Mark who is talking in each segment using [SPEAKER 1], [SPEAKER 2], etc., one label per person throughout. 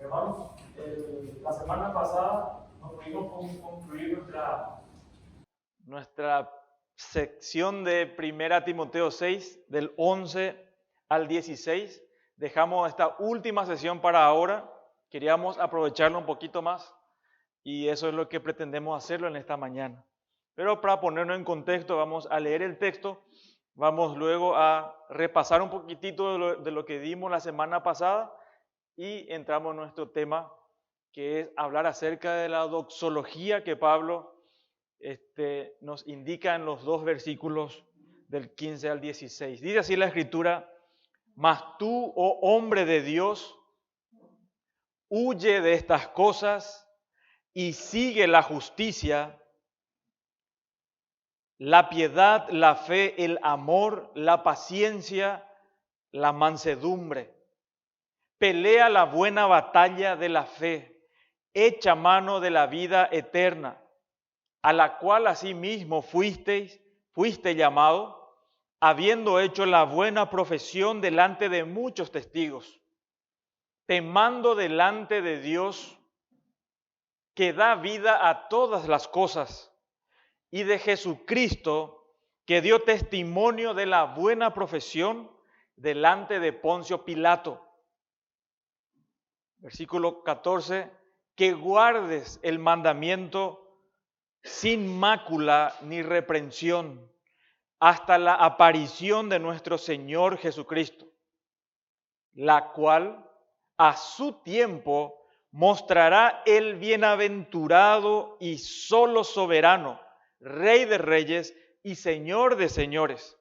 [SPEAKER 1] Hermanos, la semana pasada no pudimos concluir nuestra sección de 1 Timoteo 6, del 11 al 16. Dejamos esta última sesión para ahora. Queríamos aprovecharlo un poquito más y eso es lo que pretendemos hacerlo en esta mañana. Pero para ponernos en contexto, vamos a leer el texto. Vamos luego a repasar un poquitito de lo que dimos la semana pasada y entramos en nuestro tema, que es hablar acerca de la doxología que Pablo nos indica en los dos versículos del 15 al 16. Dice así la Escritura: mas tú, oh hombre de Dios, huye de estas cosas y sigue la justicia, la piedad, la fe, el amor, la paciencia, la mansedumbre. Pelea la buena batalla de la fe, echa mano de la vida eterna, a la cual asimismo fuiste llamado, habiendo hecho la buena profesión delante de muchos testigos. Te mando delante de Dios, que da vida a todas las cosas, y de Jesucristo, que dio testimonio de la buena profesión delante de Poncio Pilato. Versículo 14, que guardes el mandamiento sin mácula ni reprensión hasta la aparición de nuestro Señor Jesucristo, la cual a su tiempo mostrará el bienaventurado y solo soberano, Rey de reyes y Señor de señores,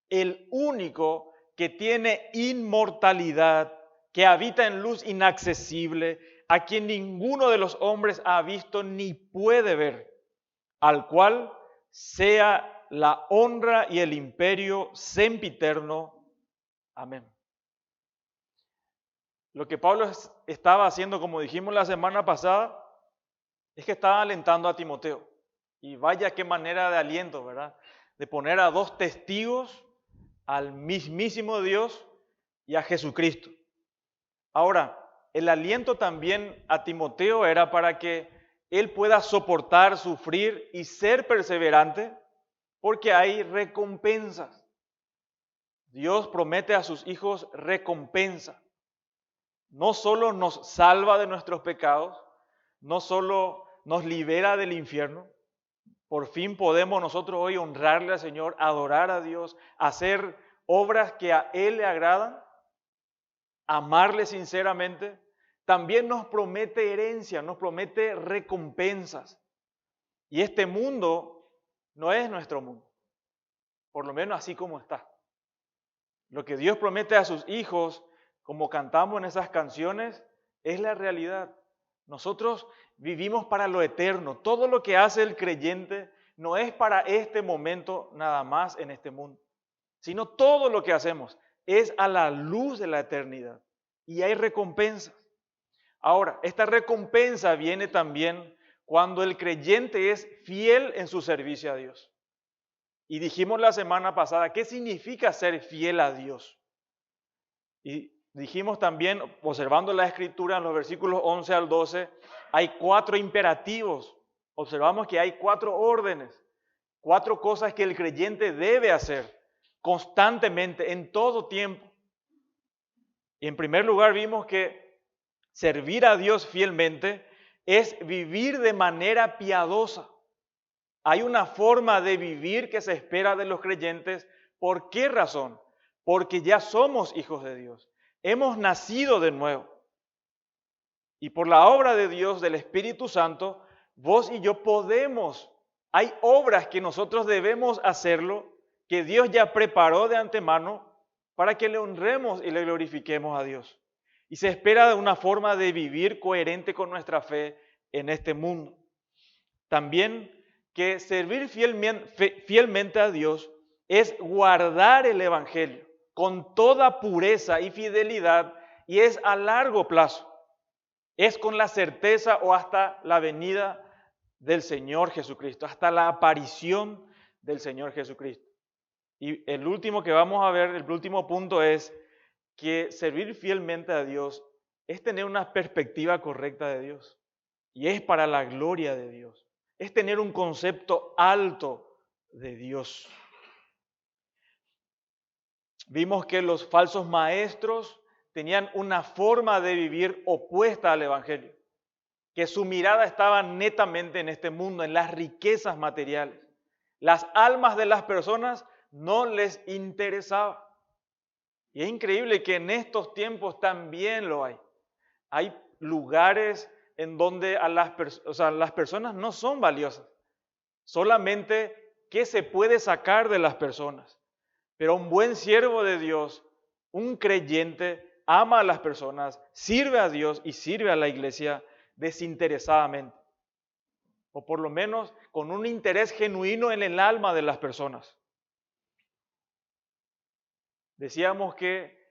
[SPEAKER 1] el único que tiene inmortalidad, que habita en luz inaccesible, a quien ninguno de los hombres ha visto ni puede ver, al cual sea la honra y el imperio sempiterno. Amén. Lo que Pablo estaba haciendo, como dijimos la semana pasada, es que estaba alentando a Timoteo. Y vaya qué manera de aliento, ¿verdad? De poner a dos testigos, al mismísimo Dios y a Jesucristo. Ahora, el aliento también a Timoteo era para que él pueda soportar, sufrir y ser perseverante, porque hay recompensas. Dios promete a sus hijos recompensa. No solo nos salva de nuestros pecados, no solo nos libera del infierno. Por fin podemos nosotros hoy honrarle al Señor, adorar a Dios, hacer obras que a Él le agradan, amarle sinceramente. También nos promete herencia, nos promete recompensas. Y este mundo no es nuestro mundo, por lo menos así como está. Lo que Dios promete a sus hijos, como cantamos en esas canciones, es la realidad. Nosotros vivimos para lo eterno. Todo lo que hace el creyente no es para este momento nada más en este mundo, sino todo lo que hacemos es a la luz de la eternidad. Y hay recompensas. Ahora, esta recompensa viene también cuando el creyente es fiel en su servicio a Dios. Y dijimos la semana pasada, ¿qué significa ser fiel a Dios? Y dijimos también, observando la Escritura en los versículos 11 al 12, hay 4 imperativos. Observamos que hay 4 órdenes, 4 cosas que el creyente debe hacer constantemente, en todo tiempo. Y en primer lugar vimos que servir a Dios fielmente es vivir de manera piadosa. Hay una forma de vivir que se espera de los creyentes. ¿Por qué razón? Porque ya somos hijos de Dios. Hemos nacido de nuevo. Y por la obra de Dios, del Espíritu Santo, vos y yo podemos. Hay obras que nosotros debemos hacerlo, que Dios ya preparó de antemano para que le honremos y le glorifiquemos a Dios. Y se espera de una forma de vivir coherente con nuestra fe en este mundo. También que servir fielmente a Dios es guardar el Evangelio con toda pureza y fidelidad, y es a largo plazo. Es con la certeza o hasta la venida del Señor Jesucristo, hasta la aparición del Señor Jesucristo. Y el último que vamos a ver, el último punto es que servir fielmente a Dios es tener una perspectiva correcta de Dios. Y es para la gloria de Dios. Es tener un concepto alto de Dios. Vimos que los falsos maestros tenían una forma de vivir opuesta al Evangelio, que su mirada estaba netamente en este mundo, en las riquezas materiales. Las almas de las personas no les interesaba. Y es increíble que en estos tiempos también lo hay. Hay lugares en donde las personas no son valiosas, solamente qué se puede sacar de las personas. Pero un buen siervo de Dios, un creyente, ama a las personas, sirve a Dios y sirve a la iglesia desinteresadamente. O por lo menos con un interés genuino en el alma de las personas. Decíamos que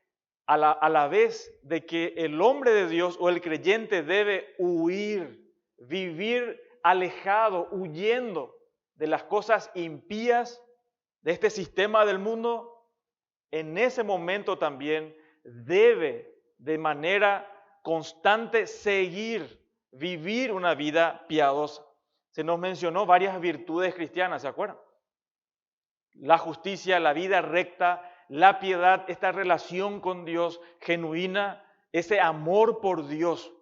[SPEAKER 1] a la vez de que el hombre de Dios o el creyente debe huir, vivir alejado, huyendo de las cosas impías de este sistema del mundo, en ese momento también debe de manera constante seguir, vivir una vida piadosa. Se nos mencionó varias virtudes cristianas, ¿se acuerdan? La justicia, la vida recta, la piedad, esta relación con Dios genuina, ese amor por Dios.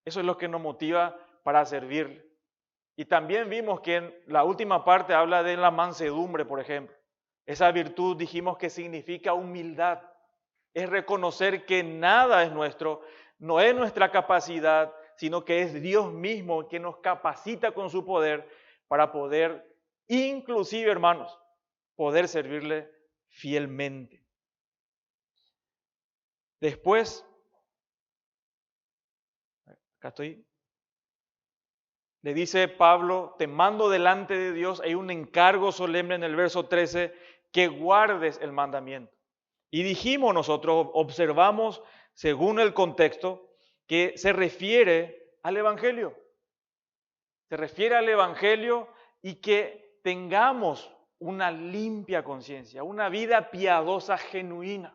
[SPEAKER 1] Eso es lo que nos motiva para servirle. Y también vimos que en la última parte habla de la mansedumbre, por ejemplo. Esa virtud dijimos que significa humildad. Es reconocer que nada es nuestro, no es nuestra capacidad, sino que es Dios mismo que nos capacita con su poder para poder, inclusive hermanos, poder servirle fielmente. Después, acá estoy, le dice Pablo, te mando delante de Dios, hay un encargo solemne en el verso 13, que guardes el mandamiento. Y dijimos nosotros, observamos según el contexto, que se refiere al Evangelio. Se refiere al Evangelio y que tengamos una limpia conciencia, una vida piadosa genuina.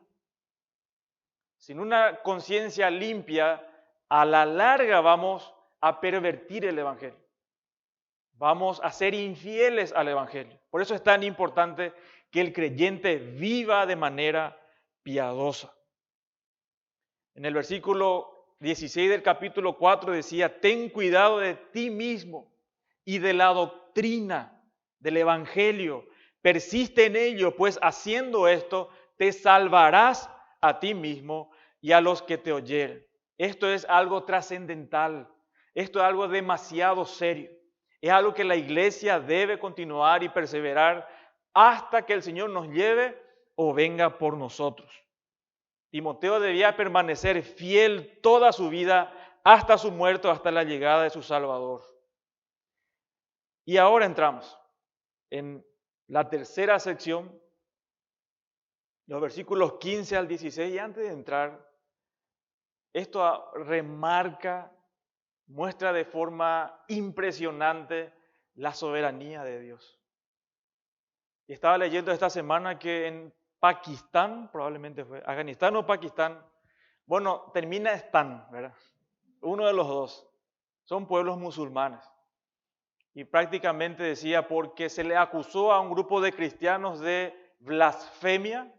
[SPEAKER 1] Sin una conciencia limpia, a la larga vamos a pervertir el Evangelio. Vamos a ser infieles al Evangelio. Por eso es tan importante que el creyente viva de manera piadosa. En el versículo 16 del capítulo 4 decía, ten cuidado de ti mismo y de la doctrina del Evangelio. Persiste en ello, pues haciendo esto te salvarás a ti mismo y a los que te oyeren. Esto es algo trascendental. Esto es algo demasiado serio. Es algo que la iglesia debe continuar y perseverar hasta que el Señor nos lleve o venga por nosotros. Timoteo debía permanecer fiel toda su vida hasta su muerte, hasta la llegada de su Salvador. Y ahora entramos en la tercera sección, los versículos 15 al 16. Y antes de entrar, esto remarca, muestra de forma impresionante la soberanía de Dios. Y estaba leyendo esta semana que en Pakistán, probablemente fue Afganistán o Pakistán, bueno, termina Están, ¿verdad? Uno de los dos. Son pueblos musulmanes. Y prácticamente decía porque se le acusó a un grupo de cristianos de blasfemia,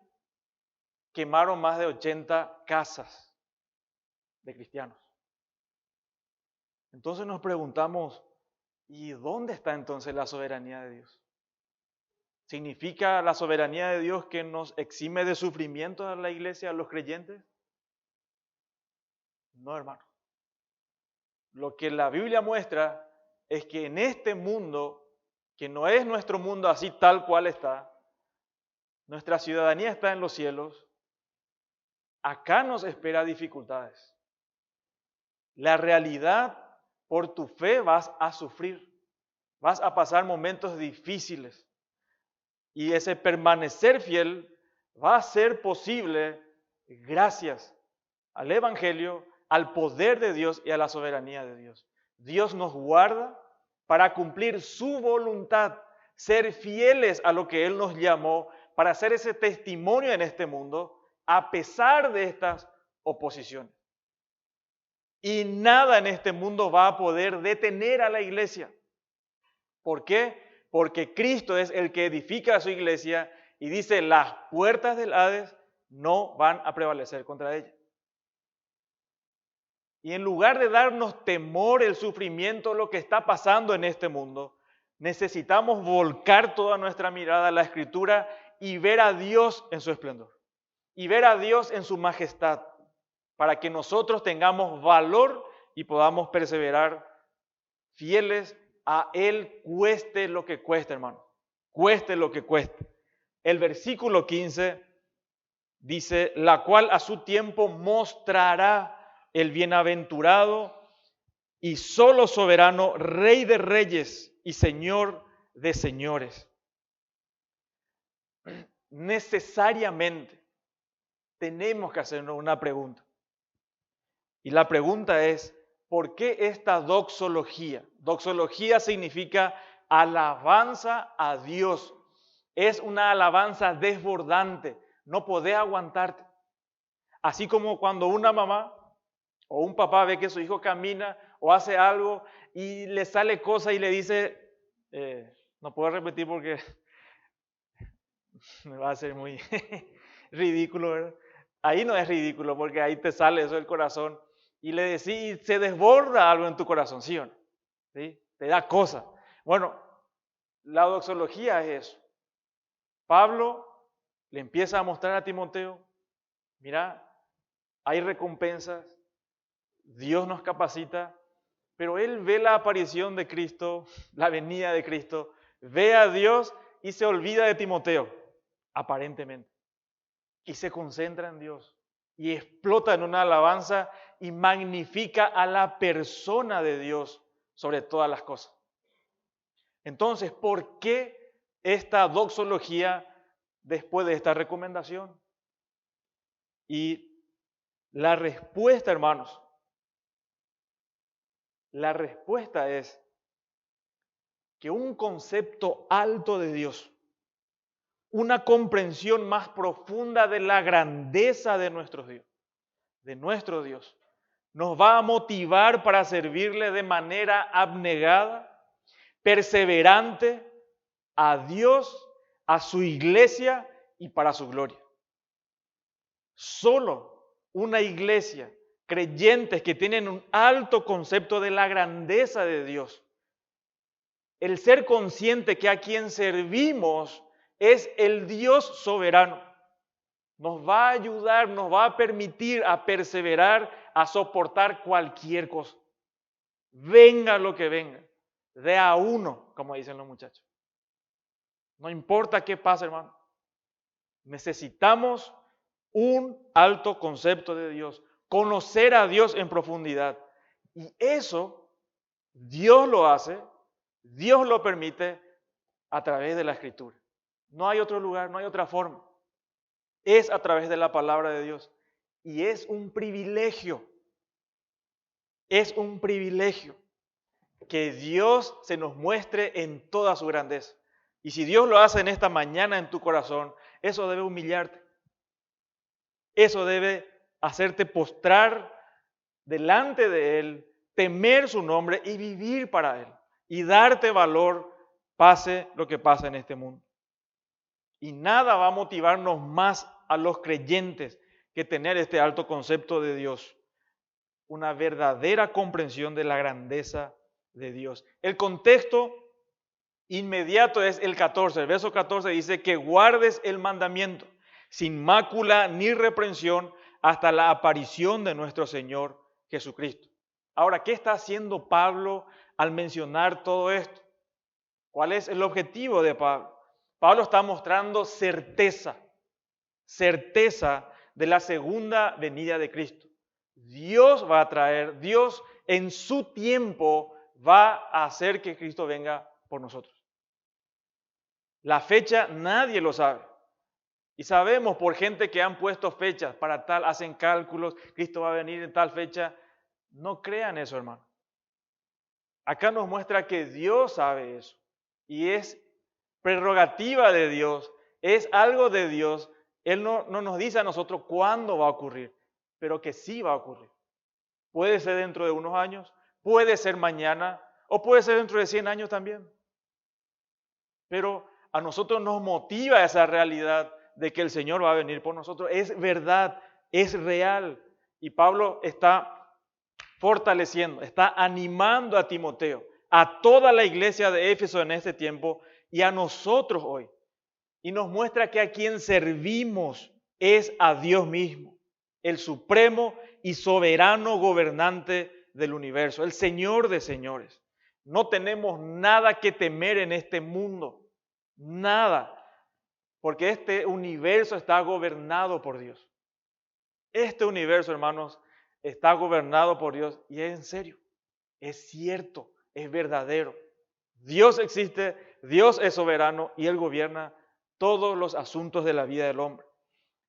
[SPEAKER 1] quemaron más de 80 casas de cristianos. Entonces nos preguntamos, ¿y dónde está entonces la soberanía de Dios? ¿Significa la soberanía de Dios que nos exime de sufrimiento a la iglesia, a los creyentes? No, hermano. Lo que la Biblia muestra es que en este mundo, que no es nuestro mundo así tal cual está, nuestra ciudadanía está en los cielos, acá nos espera dificultades. La realidad, por tu fe vas a sufrir, vas a pasar momentos difíciles. Y ese permanecer fiel va a ser posible gracias al Evangelio, al poder de Dios y a la soberanía de Dios. Dios nos guarda para cumplir su voluntad, ser fieles a lo que Él nos llamó, para hacer ese testimonio en este mundo, a pesar de estas oposiciones. Y nada en este mundo va a poder detener a la iglesia. ¿Por qué? Porque Cristo es el que edifica a su iglesia y dice, las puertas del Hades no van a prevalecer contra ella. Y en lugar de darnos temor, el sufrimiento, lo que está pasando en este mundo, necesitamos volcar toda nuestra mirada a la Escritura y ver a Dios en su esplendor. Y ver a Dios en su majestad, para que nosotros tengamos valor y podamos perseverar fieles a Él, cueste lo que cueste, hermano. Cueste lo que cueste. El versículo 15 dice, la cual a su tiempo mostrará el bienaventurado y solo soberano, Rey de reyes y Señor de señores. Necesariamente tenemos que hacernos una pregunta. Y la pregunta es, ¿por qué esta doxología? Doxología significa alabanza a Dios. Es una alabanza desbordante, no podés aguantarte. Así como cuando una mamá o un papá ve que su hijo camina o hace algo y le sale cosa y le dice, no puedo repetir porque me va a hacer muy ridículo, ¿verdad? Ahí no es ridículo porque ahí te sale eso del corazón y le decís y se desborda algo en tu corazón, ¿sí o no? ¿Sí? Te da cosa. Bueno, la doxología es eso. Pablo le empieza a mostrar a Timoteo, mira, hay recompensas, Dios nos capacita, pero él ve la aparición de Cristo, la venida de Cristo, ve a Dios y se olvida de Timoteo, aparentemente, y se concentra en Dios y explota en una alabanza y magnifica a la persona de Dios sobre todas las cosas. Entonces, ¿por qué esta doxología después de esta recomendación? Y la respuesta, hermanos, la respuesta es que un concepto alto de Dios, una comprensión más profunda de la grandeza de nuestro Dios, nos va a motivar para servirle de manera abnegada, perseverante a Dios, a su iglesia y para su gloria. Solo una iglesia, creyentes que tienen un alto concepto de la grandeza de Dios, el ser consciente que a quien servimos es el Dios soberano, nos va a ayudar, nos va a permitir a perseverar, a soportar cualquier cosa. Venga lo que venga, de a uno, como dicen los muchachos. No importa qué pase, hermano. Necesitamos un alto concepto de Dios, conocer a Dios en profundidad. Y eso Dios lo hace, Dios lo permite a través de la Escritura. No hay otro lugar, no hay otra forma. Es a través de la palabra de Dios. Y es un privilegio. Es un privilegio que Dios se nos muestre en toda su grandeza. Y si Dios lo hace en esta mañana en tu corazón, eso debe humillarte. Eso debe hacerte postrar delante de Él, temer su nombre y vivir para Él. Y darte valor, pase lo que pase en este mundo. Y nada va a motivarnos más a los creyentes que tener este alto concepto de Dios. Una verdadera comprensión de la grandeza de Dios. El contexto inmediato es el 14. El verso 14 dice que guardes el mandamiento sin mácula ni reprensión hasta la aparición de nuestro Señor Jesucristo. Ahora, ¿qué está haciendo Pablo al mencionar todo esto? ¿Cuál es el objetivo de Pablo? Pablo está mostrando certeza de la segunda venida de Cristo. Dios va a traer, Dios en su tiempo va a hacer que Cristo venga por nosotros. La fecha nadie lo sabe. Y sabemos por gente que han puesto fechas para tal, hacen cálculos, Cristo va a venir en tal fecha. No crean eso, hermano. Acá nos muestra que Dios sabe eso. Y es prerrogativa de Dios, es algo de Dios. Él no nos dice a nosotros cuándo va a ocurrir, pero que sí va a ocurrir. Puede ser dentro de unos años, puede ser mañana o puede ser dentro de 100 años también. Pero a nosotros nos motiva esa realidad de que el Señor va a venir por nosotros. Es verdad, es real. Y Pablo está fortaleciendo, está animando a Timoteo, a toda la iglesia de Éfeso en este tiempo y a nosotros hoy. Y nos muestra que a quien servimos es a Dios mismo, el supremo y soberano gobernante del universo, el Señor de señores. No tenemos nada que temer en este mundo, nada, porque este universo está gobernado por Dios. Este universo, hermanos, está gobernado por Dios y es en serio, es cierto, es verdadero. Dios existe, Dios es soberano y Él gobierna todos los asuntos de la vida del hombre.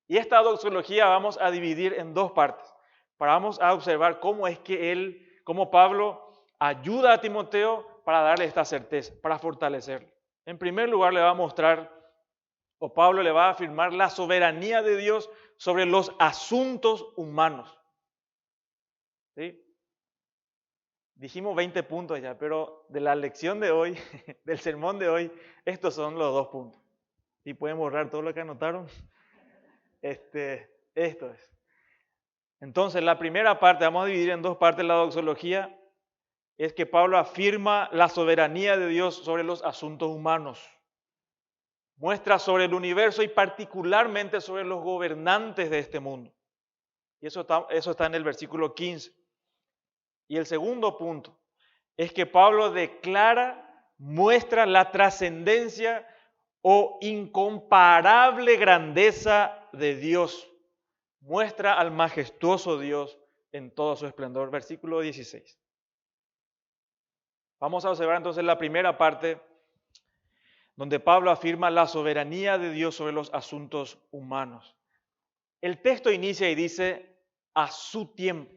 [SPEAKER 1] Y esta doxología vamos a dividir en dos partes. Vamos a observar cómo es que cómo Pablo ayuda a Timoteo para darle esta certeza, para fortalecerlo. En primer lugar le va a mostrar, o Pablo le va a afirmar la soberanía de Dios sobre los asuntos humanos. ¿Sí? Dijimos 20 puntos ya, pero de la lección de hoy, del sermón de hoy, estos son los 2 puntos. ¿Y pueden borrar todo lo que anotaron? Esto es. Entonces, la primera parte, vamos a dividir en dos partes la doxología, es que Pablo afirma la soberanía de Dios sobre los asuntos humanos. Muestra sobre el universo y particularmente sobre los gobernantes de este mundo. Y eso está en el versículo 15. Y el segundo punto es que Pablo muestra la trascendencia o incomparable grandeza de Dios. Muestra al majestuoso Dios en todo su esplendor. Versículo 16. Vamos a observar entonces la primera parte donde Pablo afirma la soberanía de Dios sobre los asuntos humanos. El texto inicia y dice, a su tiempo,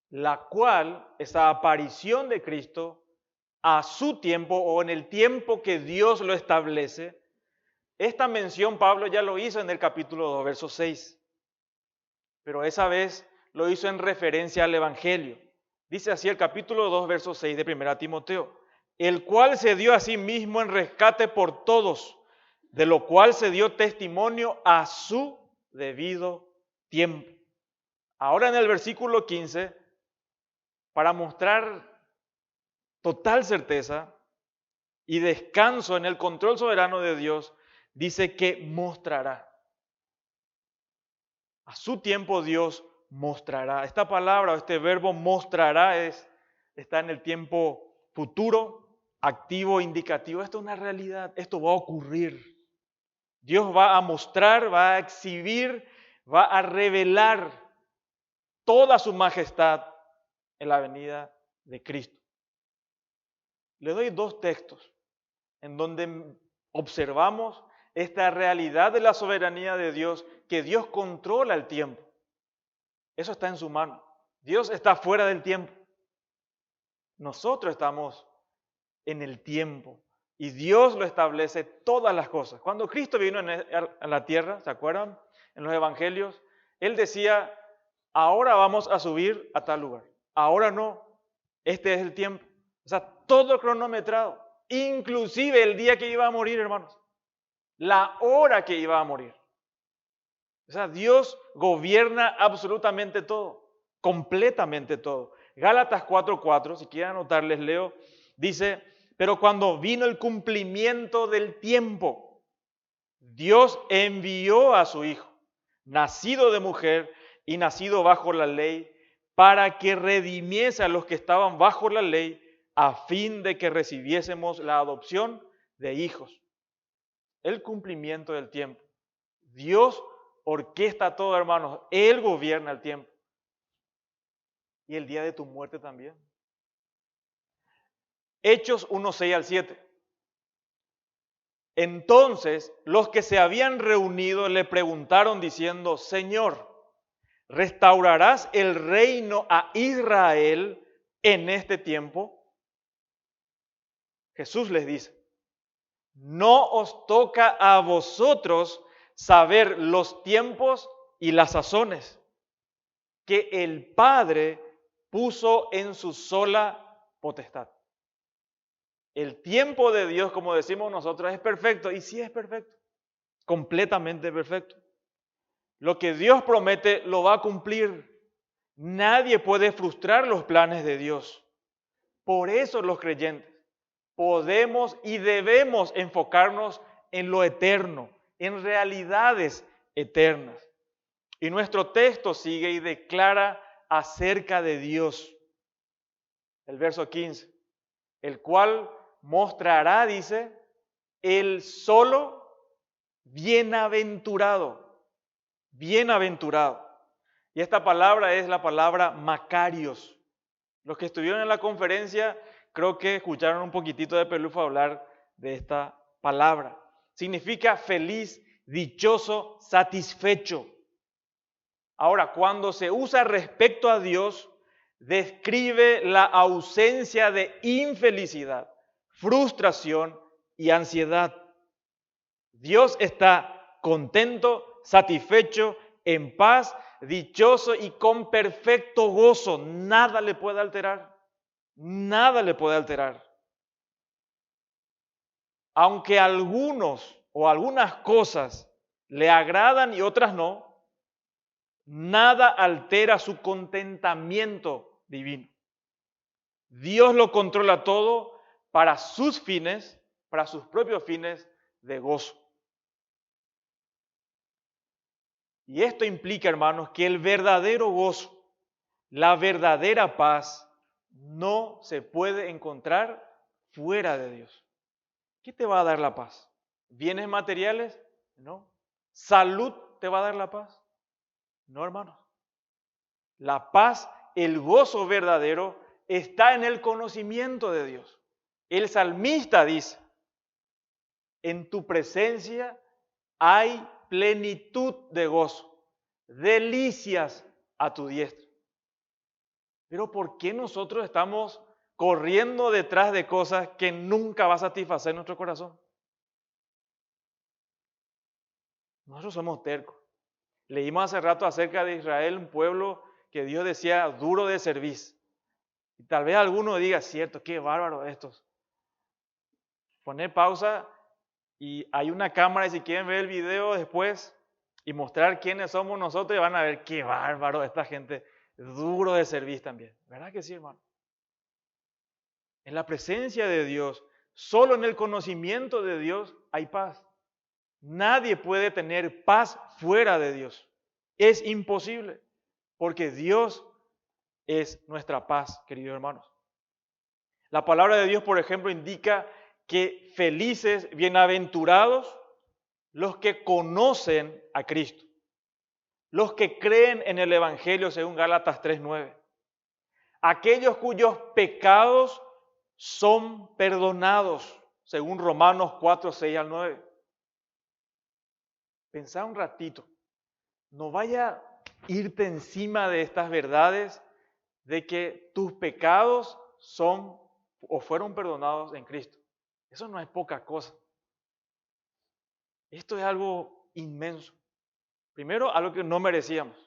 [SPEAKER 1] la cual, esa aparición de Cristo, a su tiempo o en el tiempo que Dios lo establece. Esta mención Pablo ya lo hizo en el capítulo 2, verso 6, pero esa vez lo hizo en referencia al Evangelio. Dice así el capítulo 2, verso 6 de 1 Timoteo, el cual se dio a sí mismo en rescate por todos, de lo cual se dio testimonio a su debido tiempo. Ahora en el versículo 15, para mostrar total certeza y descanso en el control soberano de Dios, dice que mostrará. A su tiempo Dios mostrará. Esta palabra o este verbo mostrará está en el tiempo futuro, activo, indicativo. Esto es una realidad, esto va a ocurrir. Dios va a mostrar, va a exhibir, va a revelar toda su majestad en la venida de Cristo. Le doy 2 textos en donde observamos esta realidad de la soberanía de Dios, que Dios controla el tiempo. Eso está en su mano. Dios está fuera del tiempo. Nosotros estamos en el tiempo y Dios lo establece todas las cosas. Cuando Cristo vino a la tierra, ¿se acuerdan? En los evangelios, Él decía, ahora vamos a subir a tal lugar. Ahora no, este es el tiempo. O sea, todo cronometrado, inclusive el día que iba a morir, hermanos. La hora que iba a morir. O sea, Dios gobierna absolutamente todo, completamente todo. Gálatas 4:4, si quieren anotar, les leo, dice, pero cuando vino el cumplimiento del tiempo, Dios envió a su Hijo, nacido de mujer y nacido bajo la ley, para que redimiese a los que estaban bajo la ley, a fin de que recibiésemos la adopción de hijos. El cumplimiento del tiempo. Dios orquesta todo, hermanos. Él gobierna el tiempo. Y el día de tu muerte también. Hechos 1:6 al 7. Entonces, los que se habían reunido le preguntaron diciendo, Señor, ¿restaurarás el reino a Israel en este tiempo? Jesús les dice, no os toca a vosotros saber los tiempos y las sazones, que el Padre puso en su sola potestad. El tiempo de Dios, como decimos nosotros, es perfecto. Y sí es perfecto. Completamente perfecto. Lo que Dios promete lo va a cumplir. Nadie puede frustrar los planes de Dios. Por eso los creyentes podemos y debemos enfocarnos en lo eterno, en realidades eternas. Y nuestro texto sigue y declara acerca de Dios. El verso 15, el cual mostrará, dice, el solo bienaventurado. Bienaventurado. Y esta palabra es la palabra Macarios. Los que estuvieron en la conferencia creo que escucharon un poquitito de Pelufo hablar de esta palabra. Significa feliz, dichoso, satisfecho. Ahora, cuando se usa respecto a Dios, describe la ausencia de infelicidad, frustración y ansiedad. Dios está contento, satisfecho, en paz, dichoso y con perfecto gozo. Nada le puede alterar. Nada le puede alterar. Aunque algunos o algunas cosas le agradan y otras no, nada altera su contentamiento divino. Dios lo controla todo para sus fines, para sus propios fines de gozo. Y esto implica, hermanos, que el verdadero gozo, la verdadera paz, no se puede encontrar fuera de Dios. ¿Qué te va a dar la paz? ¿Bienes materiales? No. ¿Salud te va a dar la paz? No, hermanos. La paz, el gozo verdadero, está en el conocimiento de Dios. El salmista dice, en tu presencia hay plenitud de gozo, delicias a tu diestra. Pero ¿por qué nosotros estamos corriendo detrás de cosas que nunca va a satisfacer nuestro corazón? Nosotros somos tercos. Leímos hace rato acerca de Israel, un pueblo que Dios decía duro de cerviz. Y tal vez alguno diga, cierto, qué bárbaro estos. Poner pausa y hay una cámara y si quieren ver el video después y mostrar quiénes somos nosotros, van a ver qué bárbaro esta gente, duro de cerviz también. ¿Verdad que sí, hermano? En la presencia de Dios, solo en el conocimiento de Dios hay paz. Nadie puede tener paz fuera de Dios. Es imposible, porque Dios es nuestra paz, queridos hermanos. La palabra de Dios, por ejemplo, indica que felices, bienaventurados, los que conocen a Cristo, los que creen en el Evangelio según Gálatas 3:9, aquellos cuyos pecados son perdonados según Romanos 4:6-9. Pensá un ratito, no vaya a irte encima de estas verdades de que tus pecados son o fueron perdonados en Cristo. Eso no es poca cosa. Esto es algo inmenso. Primero, algo que no merecíamos.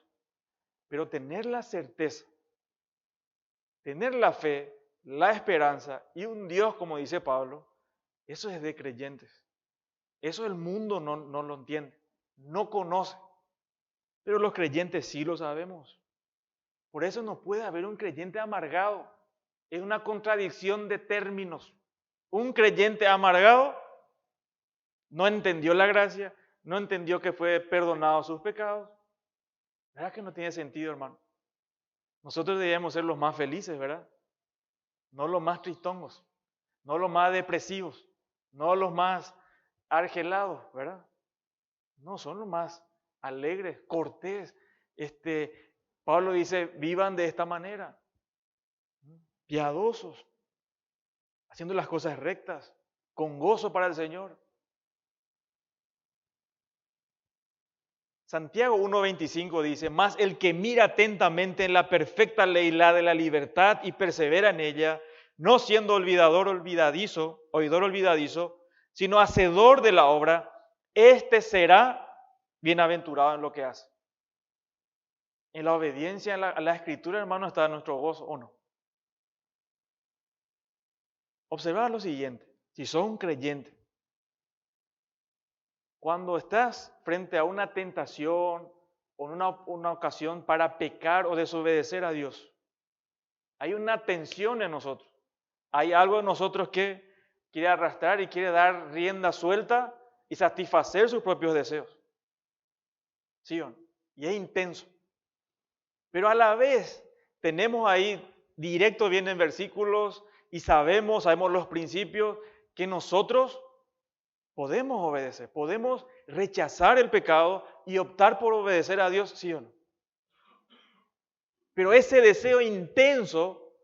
[SPEAKER 1] Pero tener la certeza, tener la fe, la esperanza y un Dios, como dice Pablo, eso es de creyentes. Eso el mundo no lo entiende, no conoce. Pero los creyentes sí lo sabemos. Por eso no puede haber un creyente amargado. Es una contradicción de términos. Un creyente amargado no entendió la gracia, no entendió que fue perdonado sus pecados. ¿Verdad que no tiene sentido, hermano? Nosotros deberíamos ser los más felices, ¿verdad? No los más tristongos, no los más depresivos, no los más argelados, ¿verdad? No, son los más alegres, cortés. Pablo dice, vivan de esta manera, piadosos, haciendo las cosas rectas, con gozo para el Señor. Santiago 1:25 dice, mas el que mira atentamente en la perfecta ley, la de la libertad, y persevera en ella, no siendo oidor olvidadizo, sino hacedor de la obra, éste será bienaventurado en lo que hace. En la obediencia a la Escritura, hermano, está nuestro gozo, ¿o no? Observa lo siguiente, si sos un creyente, cuando estás frente a una tentación o en una ocasión para pecar o desobedecer a Dios, hay una tensión en nosotros. Hay algo en nosotros que quiere arrastrar y quiere dar rienda suelta y satisfacer sus propios deseos. ¿Sí o no? Y es intenso. Pero a la vez tenemos ahí, directo vienen versículos y sabemos los principios que nosotros podemos obedecer, podemos rechazar el pecado y optar por obedecer a Dios, ¿sí o no? Pero ese deseo intenso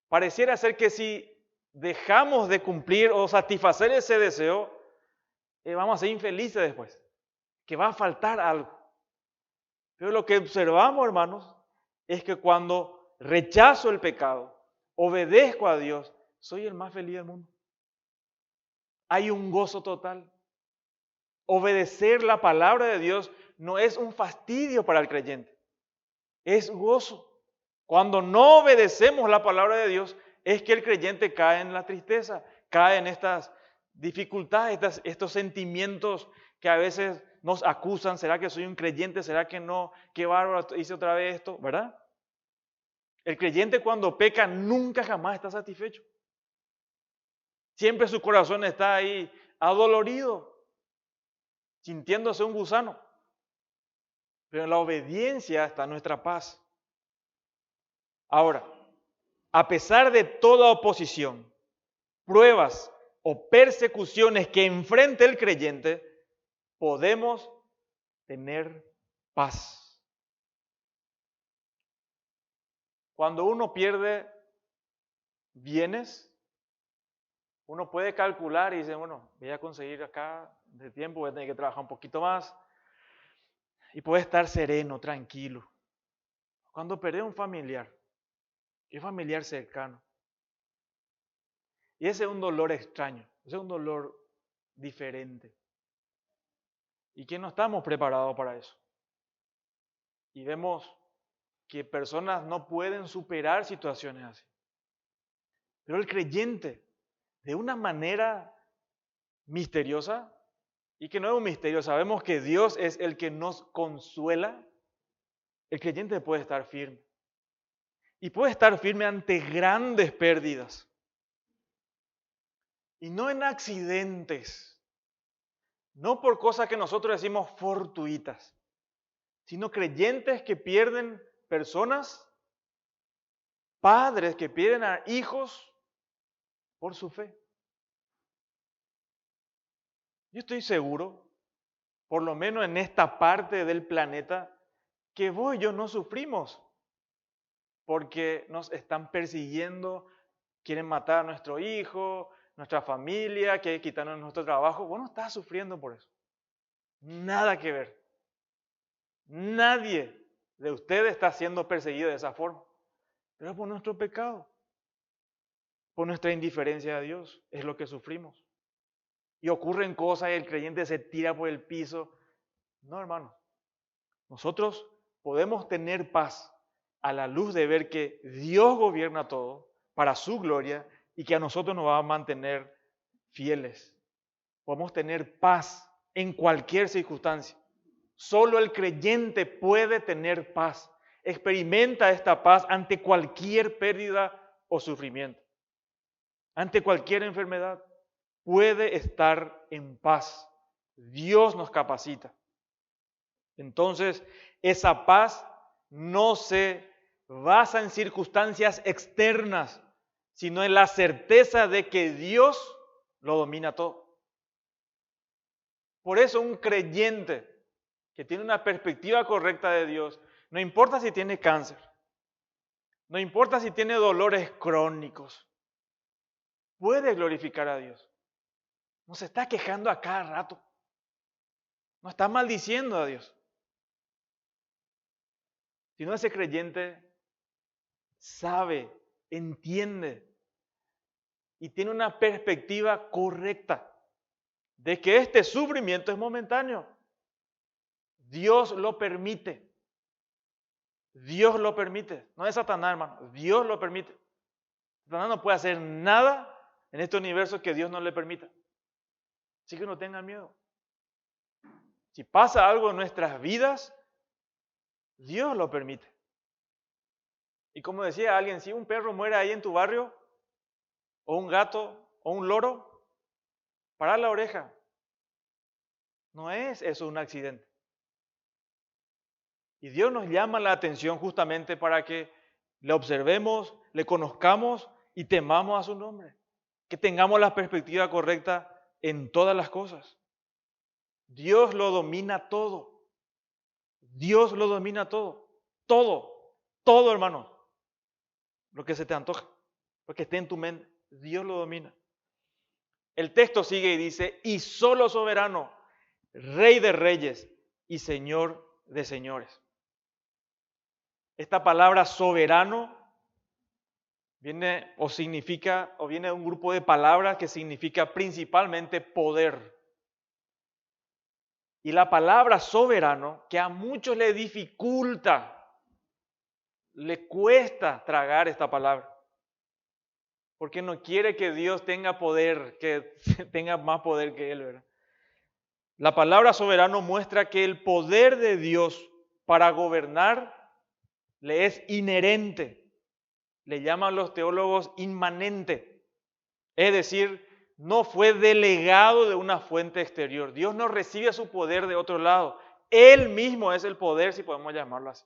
[SPEAKER 1] pareciera ser que si dejamos de cumplir o satisfacer ese deseo, vamos a ser infelices después, que va a faltar algo. Pero lo que observamos, hermanos, es que cuando rechazo el pecado, obedezco a Dios, soy el más feliz del mundo. Hay un gozo total. Obedecer la palabra de Dios no es un fastidio para el creyente, es gozo. Cuando no obedecemos la palabra de Dios, es que el creyente cae en la tristeza, cae en estas dificultades, estos sentimientos que a veces nos acusan. ¿Será que soy un creyente? ¿Será que no? Qué bárbaro, hice otra vez esto, ¿verdad? El creyente cuando peca nunca jamás está satisfecho. Siempre su corazón está ahí adolorido, sintiéndose un gusano. Pero en la obediencia está nuestra paz. Ahora, a pesar de toda oposición, pruebas o persecuciones que enfrente el creyente, podemos tener paz. Cuando uno pierde bienes, uno puede calcular y dice, bueno, voy a conseguir acá de tiempo, voy a tener que trabajar un poquito más y puede estar sereno, tranquilo. Cuando perdés un familiar, es familiar cercano, y ese es un dolor extraño, ese es un dolor diferente. Y que no estamos preparados para eso. Y vemos que personas no pueden superar situaciones así. Pero el creyente, de una manera misteriosa, y que no es un misterio, sabemos que Dios es el que nos consuela, el creyente puede estar firme. Y puede estar firme ante grandes pérdidas. Y no en accidentes, no por cosas que nosotros decimos fortuitas, sino creyentes que pierden personas, padres que pierden a hijos por su fe. Yo estoy seguro, por lo menos en esta parte del planeta, que vos y yo no sufrimos porque nos están persiguiendo, quieren matar a nuestro hijo, nuestra familia, quieren quitarnos nuestro trabajo. Vos no estás sufriendo por eso. Nada que ver. Nadie de ustedes está siendo perseguido de esa forma. Pero por nuestro pecado, por nuestra indiferencia a Dios, es lo que sufrimos. Y ocurren cosas y el creyente se tira por el piso. No, hermano. Nosotros podemos tener paz a la luz de ver que Dios gobierna todo para su gloria y que a nosotros nos va a mantener fieles. Podemos tener paz en cualquier circunstancia. Solo el creyente puede tener paz. Experimenta esta paz ante cualquier pérdida o sufrimiento. Ante cualquier enfermedad. Puede estar en paz. Dios nos capacita. Entonces, esa paz no se basa en circunstancias externas, sino en la certeza de que Dios lo domina todo. Por eso un creyente que tiene una perspectiva correcta de Dios, no importa si tiene cáncer, no importa si tiene dolores crónicos, puede glorificar a Dios. No se está quejando a cada rato, no está maldiciendo a Dios. Sino ese creyente sabe, entiende y tiene una perspectiva correcta de que este sufrimiento es momentáneo. Dios lo permite. Dios lo permite. No es Satanás, hermano. Dios lo permite. Satanás no puede hacer nada en este universo que Dios no le permita. Así que no tengan miedo. Si pasa algo en nuestras vidas, Dios lo permite. Y como decía alguien, si un perro muere ahí en tu barrio, o un gato, o un loro, para la oreja. No es eso un accidente. Y Dios nos llama la atención justamente para que le observemos, le conozcamos y temamos a su nombre. Que tengamos la perspectiva correcta en todas las cosas. Dios lo domina todo. Dios lo domina todo. Todo. Todo, hermano. Lo que se te antoja. Lo que esté en tu mente. Dios lo domina. El texto sigue y dice, y solo soberano, Rey de reyes y Señor de señores. Esta palabra soberano viene o significa, o viene de un grupo de palabras que significa principalmente poder. Y la palabra soberano, que a muchos le dificulta, le cuesta tragar esta palabra. Porque no quiere que Dios tenga poder, que tenga más poder que Él, ¿verdad? La palabra soberano muestra que el poder de Dios para gobernar le es inherente. Le llaman los teólogos inmanente. Es decir, no fue delegado de una fuente exterior. Dios no recibe su poder de otro lado. Él mismo es el poder, si podemos llamarlo así.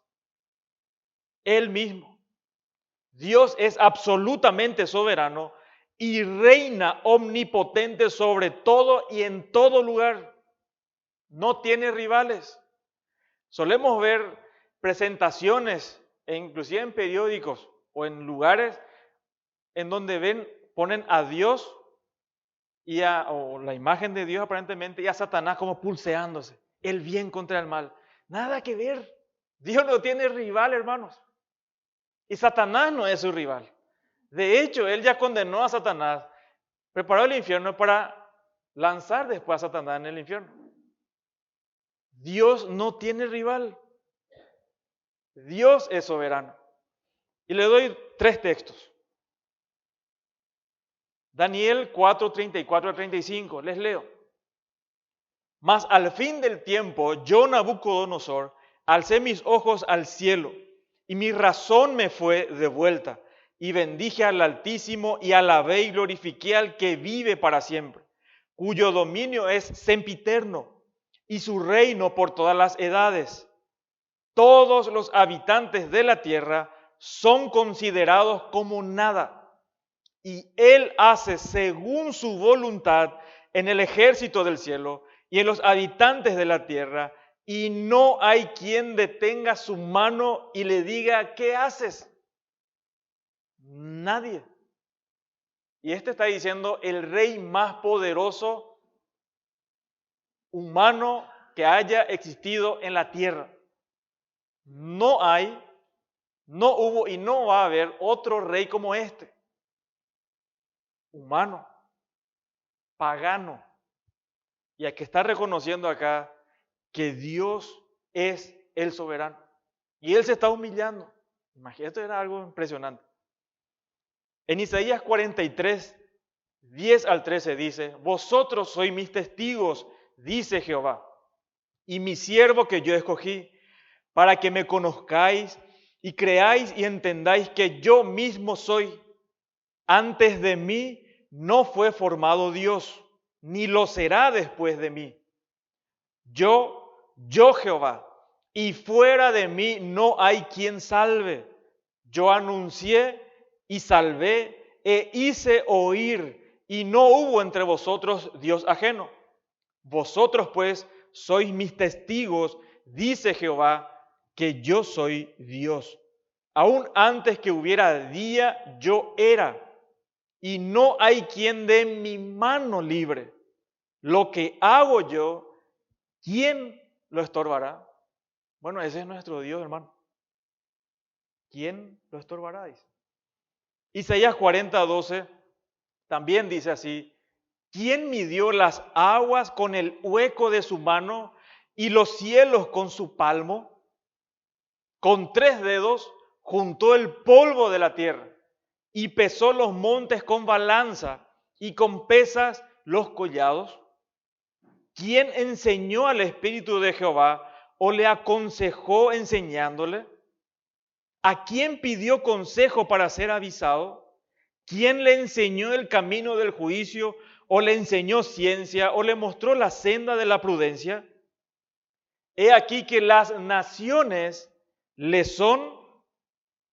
[SPEAKER 1] Él mismo. Dios es absolutamente soberano y reina omnipotente sobre todo y en todo lugar. No tiene rivales. Solemos ver presentaciones, e inclusive en periódicos o en lugares en donde ponen a Dios o la imagen de Dios aparentemente y a Satanás como pulseándose. El bien contra el mal. Nada que ver. Dios no tiene rival, hermanos. Y Satanás no es su rival. De hecho, Él ya condenó a Satanás, preparó el infierno para lanzar después a Satanás en el infierno. Dios no tiene rival. Dios es soberano. Y le doy 3 textos. Daniel 4, 34 a 35, les leo. Mas al fin del tiempo, yo, Nabucodonosor, alcé mis ojos al cielo, y mi razón me fue devuelta, y bendije al Altísimo, y alabé y glorifiqué al que vive para siempre, cuyo dominio es sempiterno, y su reino por todas las edades. Todos los habitantes de la tierra son considerados como nada, y Él hace según su voluntad en el ejército del cielo y en los habitantes de la tierra, y no hay quien detenga su mano y le diga, ¿qué haces? Nadie. Y este está diciendo el rey más poderoso humano que haya existido en la tierra. No hay, no hubo y no va a haber otro rey como este. Humano, pagano. Y a que está reconociendo acá que Dios es el soberano. Y Él se está humillando. Imagínate, esto era algo impresionante. En Isaías 43, 10 al 13 dice, vosotros sois mis testigos, dice Jehová, y mi siervo que yo escogí, para que me conozcáis y creáis y entendáis que yo mismo soy. Antes de mí no fue formado Dios, ni lo será después de mí. Yo Jehová, y fuera de mí no hay quien salve. Yo anuncié y salvé e hice oír, y no hubo entre vosotros Dios ajeno. Vosotros pues sois mis testigos, dice Jehová, que yo soy Dios. Aún antes que hubiera día, yo era, y no hay quien dé mi mano libre. Lo que hago yo, ¿quién lo estorbará? Bueno, ese es nuestro Dios, hermano. ¿Quién lo estorbará? Dice. Isaías 40, 12 también dice así, ¿quién midió las aguas con el hueco de su mano y los cielos con su palmo? Con 3 dedos juntó el polvo de la tierra y pesó los montes con balanza y con pesas los collados. ¿Quién enseñó al Espíritu de Jehová o le aconsejó enseñándole? ¿A quién pidió consejo para ser avisado? ¿Quién le enseñó el camino del juicio o le enseñó ciencia o le mostró la senda de la prudencia? He aquí que las naciones le son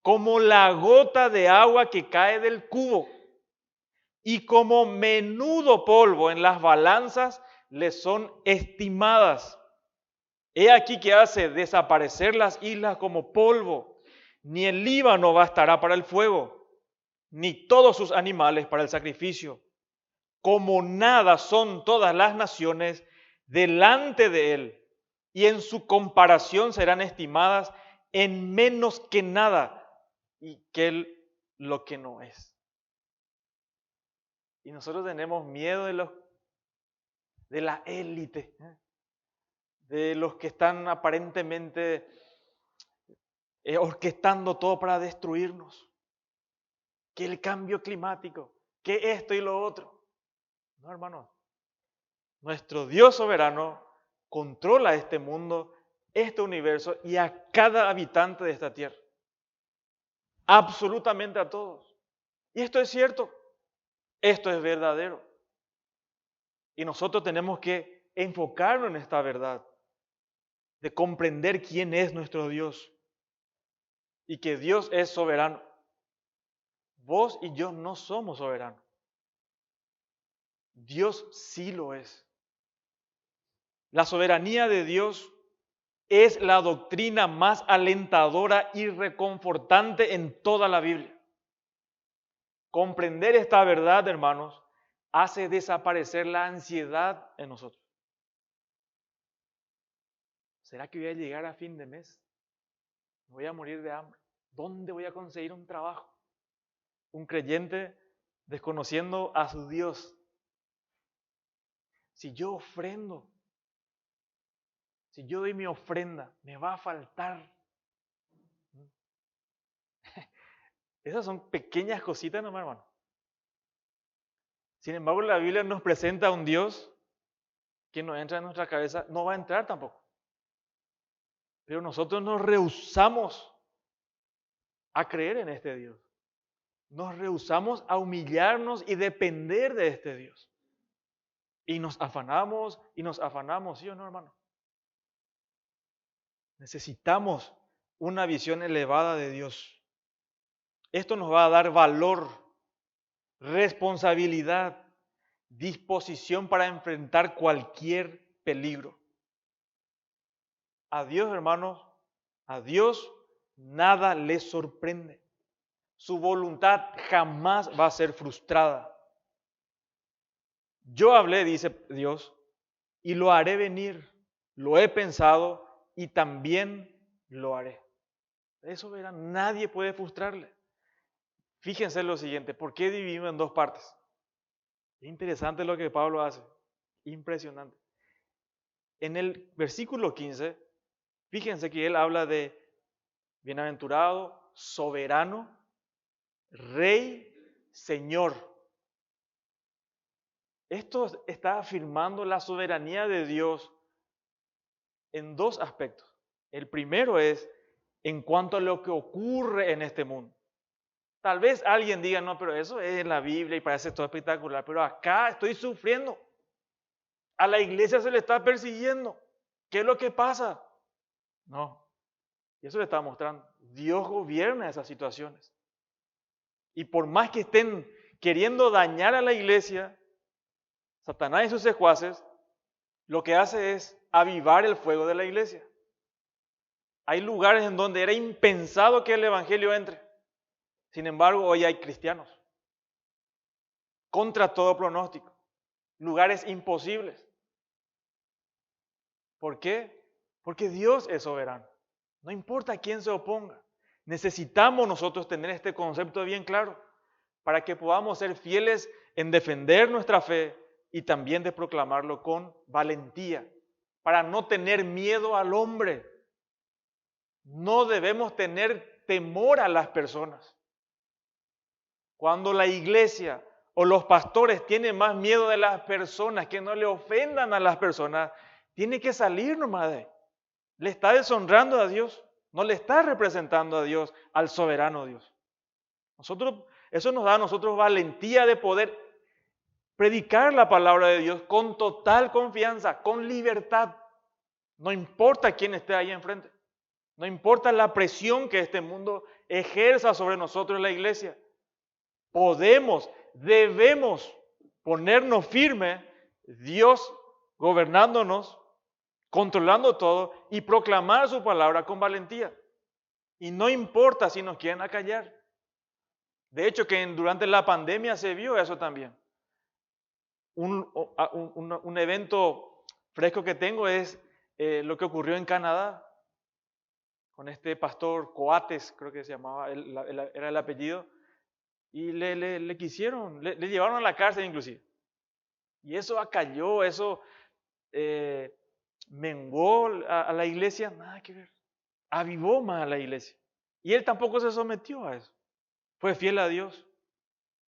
[SPEAKER 1] como la gota de agua que cae del cubo y como menudo polvo en las balanzas le son estimadas. He aquí que hace desaparecer las islas como polvo, ni el Líbano bastará para el fuego, ni todos sus animales para el sacrificio. Como nada son todas las naciones delante de él, y en su comparación serán estimadas en menos que nada, y que él lo que no es. Y nosotros tenemos miedo de la élite, de los que están aparentemente orquestando todo para destruirnos. Que el cambio climático, que esto y lo otro. No, hermanos. Nuestro Dios soberano controla este mundo, este universo y a cada habitante de esta tierra. Absolutamente a todos. Y esto es cierto. Esto es verdadero. Y nosotros tenemos que enfocarnos en esta verdad, de comprender quién es nuestro Dios y que Dios es soberano. Vos y yo no somos soberanos. Dios sí lo es. La soberanía de Dios es la doctrina más alentadora y reconfortante en toda la Biblia. Comprender esta verdad, hermanos, hace desaparecer la ansiedad en nosotros. ¿Será que voy a llegar a fin de mes? ¿Me voy a morir de hambre? ¿Dónde voy a conseguir un trabajo? Un creyente desconociendo a su Dios. Si yo ofrendo, si yo doy mi ofrenda, me va a faltar. Esas son pequeñas cositas nomás, hermano. Sin embargo, la Biblia nos presenta a un Dios que no entra en nuestra cabeza, no va a entrar tampoco. Pero nosotros nos rehusamos a creer en este Dios. Nos rehusamos a humillarnos y depender de este Dios. Y nos afanamos, ¿sí o no, hermano? Necesitamos una visión elevada de Dios. Esto nos va a dar valor, responsabilidad, disposición para enfrentar cualquier peligro. A Dios, hermanos, a Dios nada le sorprende. Su voluntad jamás va a ser frustrada. Yo hablé, dice Dios, y lo haré venir. Lo he pensado y también lo haré. Eso, verán, nadie puede frustrarle. Fíjense lo siguiente, ¿por qué dividimos en dos partes? Es interesante lo que Pablo hace, impresionante. En el versículo 15, fíjense que él habla de bienaventurado, soberano, rey, señor. Esto está afirmando la soberanía de Dios en dos aspectos. El primero es en cuanto a lo que ocurre en este mundo. Tal vez alguien diga, no, pero eso es en la Biblia y parece todo espectacular, pero acá estoy sufriendo. A la iglesia se le está persiguiendo. ¿Qué es lo que pasa? No. Y eso le está mostrando. Dios gobierna esas situaciones. Y por más que estén queriendo dañar a la iglesia, Satanás y sus secuaces, lo que hace es avivar el fuego de la iglesia. Hay lugares en donde era impensado que el evangelio entre. Sin embargo, hoy hay cristianos. Contra todo pronóstico. Lugares imposibles. ¿Por qué? Porque Dios es soberano. No importa quién se oponga. Necesitamos nosotros tener este concepto bien claro para que podamos ser fieles en defender nuestra fe y también de proclamarlo con valentía, para no tener miedo al hombre. No debemos tener temor a las personas. Cuando la iglesia o los pastores tienen más miedo de las personas, que no le ofendan a las personas, tiene que salir nomás de ahí. Le está deshonrando a Dios, no le está representando a Dios, al soberano Dios. Eso nos da a nosotros valentía de poder predicar la palabra de Dios con total confianza, con libertad. No importa quién esté ahí enfrente. No importa la presión que este mundo ejerza sobre nosotros en la iglesia. Debemos ponernos firmes, Dios gobernándonos, controlando todo y proclamar su palabra con valentía. Y no importa si nos quieren acallar. De hecho, durante la pandemia se vio eso también. Un evento fresco que tengo es lo que ocurrió en Canadá con este pastor Coates, creo que se llamaba, era el apellido, y le quisieron, le llevaron a la cárcel inclusive. Y eso acalló, eso menguó a la iglesia, nada que ver. Avivó más a la iglesia. Y él tampoco se sometió a eso. Fue fiel a Dios.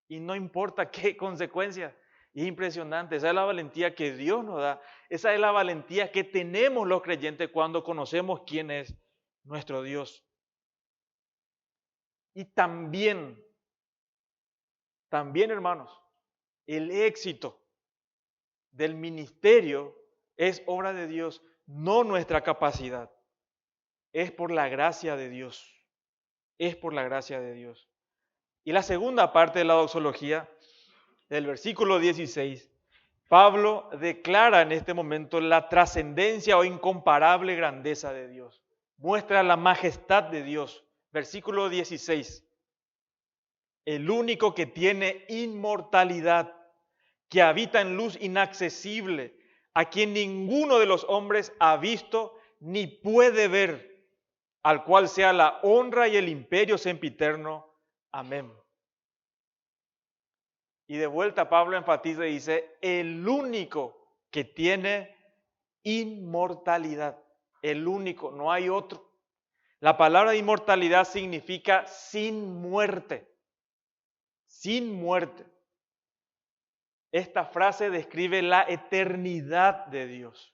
[SPEAKER 1] Y no importa qué consecuencias. Y es impresionante. Esa es la valentía que Dios nos da. Esa es la valentía que tenemos los creyentes cuando conocemos quién es nuestro Dios. Y también, hermanos, el éxito del ministerio es obra de Dios, no nuestra capacidad. Es por la gracia de Dios. Es por la gracia de Dios. Y la segunda parte de la doxología, del versículo 16, Pablo declara en este momento la trascendencia o incomparable grandeza de Dios. Muestra la majestad de Dios. Versículo 16. El único que tiene inmortalidad, que habita en luz inaccesible, a quien ninguno de los hombres ha visto ni puede ver, al cual sea la honra y el imperio sempiterno. Amén. Y de vuelta Pablo enfatiza y dice, el único que tiene inmortalidad, el único, no hay otro. La palabra inmortalidad significa sin muerte, sin muerte. Esta frase describe la eternidad de Dios.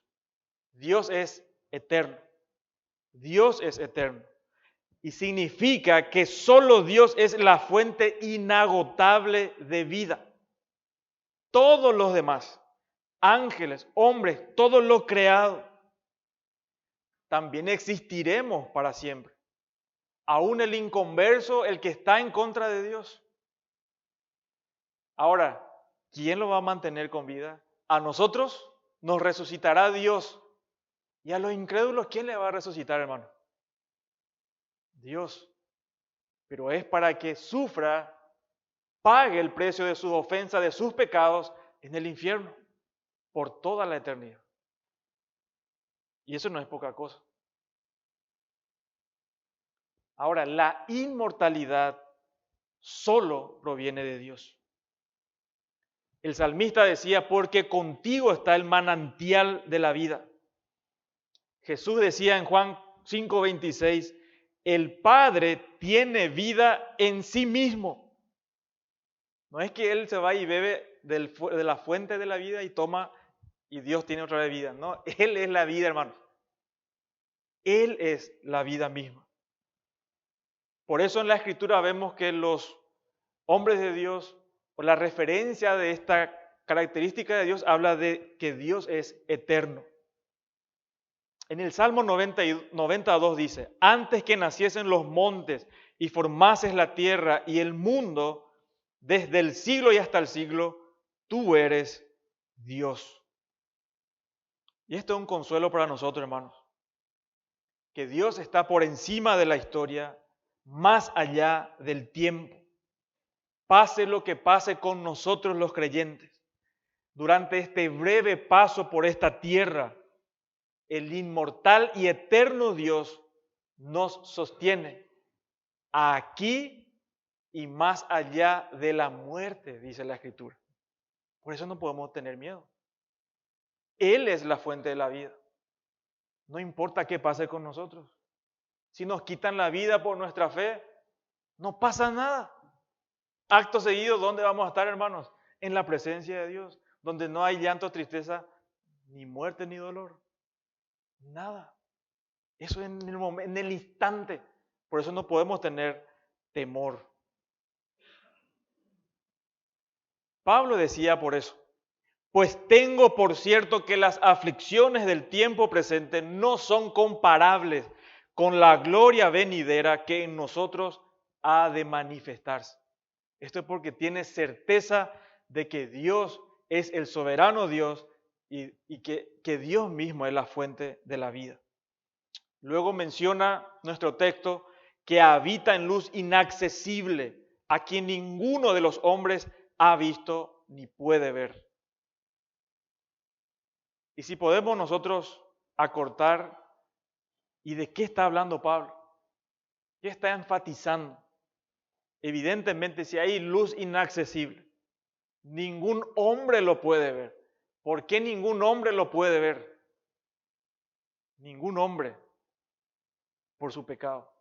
[SPEAKER 1] Dios es eterno. Dios es eterno. Y significa que solo Dios es la fuente inagotable de vida. Todos los demás, ángeles, hombres, todo lo creado, también existiremos para siempre. Aún el inconverso, el que está en contra de Dios. Ahora, ¿quién lo va a mantener con vida? A nosotros nos resucitará Dios. Y a los incrédulos, ¿quién le va a resucitar, hermano? Dios. Pero es para que sufra, pague el precio de sus ofensas, de sus pecados en el infierno, por toda la eternidad. Y eso no es poca cosa. Ahora, la inmortalidad solo proviene de Dios. El salmista decía, porque contigo está el manantial de la vida. Jesús decía en Juan 5:26, el Padre tiene vida en sí mismo. No es que Él se va y bebe de la fuente de la vida y toma y Dios tiene otra vez vida. No, Él es la vida, hermanos. Él es la vida misma. Por eso en la Escritura vemos que los hombres de Dios, por la referencia de esta característica de Dios, habla de que Dios es eterno. En el Salmo 92 dice, antes que naciesen los montes y formases la tierra y el mundo, desde el siglo y hasta el siglo, tú eres Dios. Y esto es un consuelo para nosotros, hermanos, que Dios está por encima de la historia, más allá del tiempo. Pase lo que pase con nosotros los creyentes, durante este breve paso por esta tierra, el inmortal y eterno Dios nos sostiene aquí y más allá de la muerte, dice la Escritura. Por eso no podemos tener miedo. Él es la fuente de la vida. No importa qué pase con nosotros. si nos quitan la vida por nuestra fe, no pasa nada. Acto seguido, ¿dónde vamos a estar, hermanos? En la presencia de Dios, donde no hay llanto, tristeza, ni muerte, ni dolor. Nada. Eso en el momento, en el instante. Por eso no podemos tener temor. Pablo decía por eso, pues tengo por cierto que las aflicciones del tiempo presente no son comparables con la gloria venidera que en nosotros ha de manifestarse. Esto es porque tiene certeza de que Dios es el soberano Dios y que Dios mismo es la fuente de la vida. Luego menciona nuestro texto que habita en luz inaccesible, a quien ninguno de los hombres ha visto ni puede ver. Y si podemos nosotros acortar, ¿y de qué está hablando Pablo? ¿Qué está enfatizando? Evidentemente, si hay luz inaccesible, ningún hombre lo puede ver. ¿Por qué ningún hombre lo puede ver? Ningún hombre, por su pecado.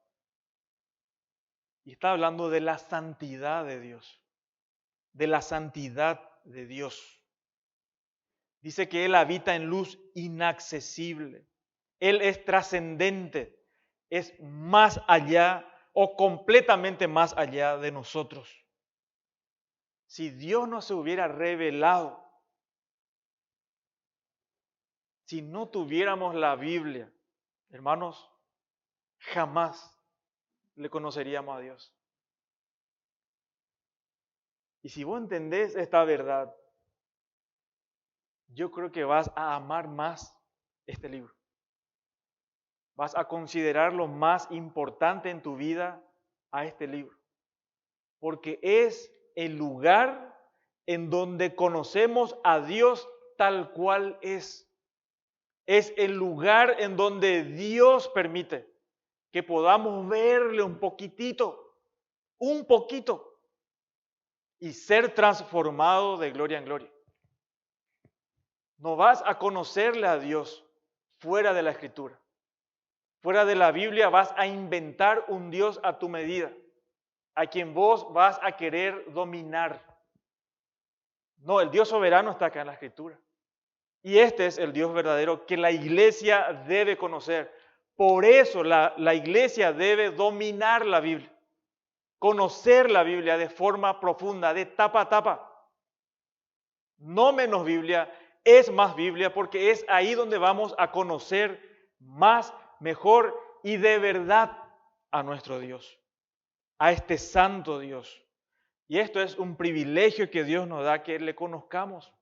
[SPEAKER 1] Y está hablando de la santidad de Dios, de la santidad de Dios. Dice que Él habita en luz inaccesible. Él es trascendente, es más allá o completamente más allá de nosotros. Si Dios no se hubiera revelado, si no tuviéramos la Biblia, hermanos, jamás le conoceríamos a Dios. Y si vos entendés esta verdad, yo creo que vas a amar más este libro. Vas a considerar lo más importante en tu vida a este libro. Porque es el lugar en donde conocemos a Dios tal cual es. Es el lugar en donde Dios permite que podamos verle un poquito, y ser transformado de gloria en gloria. No vas a conocerle a Dios fuera de la Escritura. Fuera de la Biblia vas a inventar un Dios a tu medida, a quien vos vas a querer dominar. No, el Dios soberano está acá en la Escritura. Y este es el Dios verdadero que la iglesia debe conocer. Por eso la iglesia debe dominar la Biblia, conocer la Biblia de forma profunda, de tapa a tapa. No menos Biblia, es más Biblia, porque es ahí donde vamos a conocer más, mejor y de verdad a nuestro Dios, a este santo Dios. Y esto es un privilegio que Dios nos da, que le conozcamos.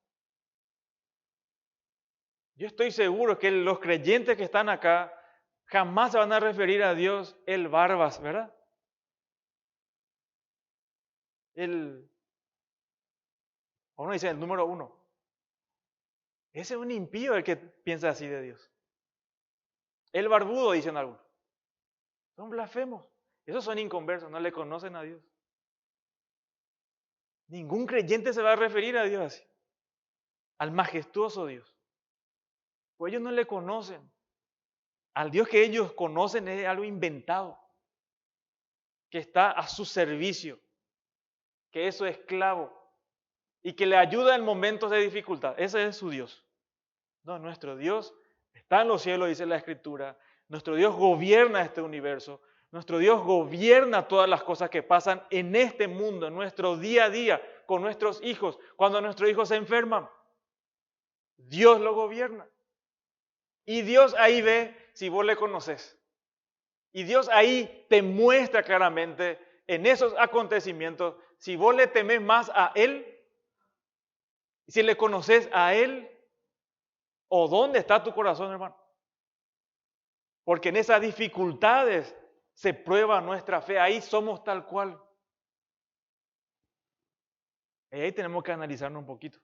[SPEAKER 1] Yo estoy seguro que los creyentes que están acá jamás se van a referir a Dios el Barbas, ¿verdad? Uno dice el número 1. Ese es un impío el que piensa así de Dios. El barbudo, dicen algunos. Son blasfemos. Esos son inconversos, no le conocen a Dios. Ningún creyente se va a referir a Dios así. Al majestuoso Dios. Pues ellos no le conocen. Al Dios que ellos conocen es algo inventado, que está a su servicio, que es su esclavo y que le ayuda en momentos de dificultad. Ese es su Dios. No, nuestro Dios está en los cielos, dice la Escritura. Nuestro Dios gobierna este universo. Nuestro Dios gobierna todas las cosas que pasan en este mundo, en nuestro día a día, con nuestros hijos. Cuando nuestros hijos se enferman, Dios lo gobierna. Y Dios ahí ve si vos le conoces. Y Dios ahí te muestra claramente en esos acontecimientos si vos le temés más a Él, si le conoces a Él, o dónde está tu corazón, hermano. Porque en esas dificultades se prueba nuestra fe. Ahí somos tal cual. Y ahí tenemos que analizarnos un poquito.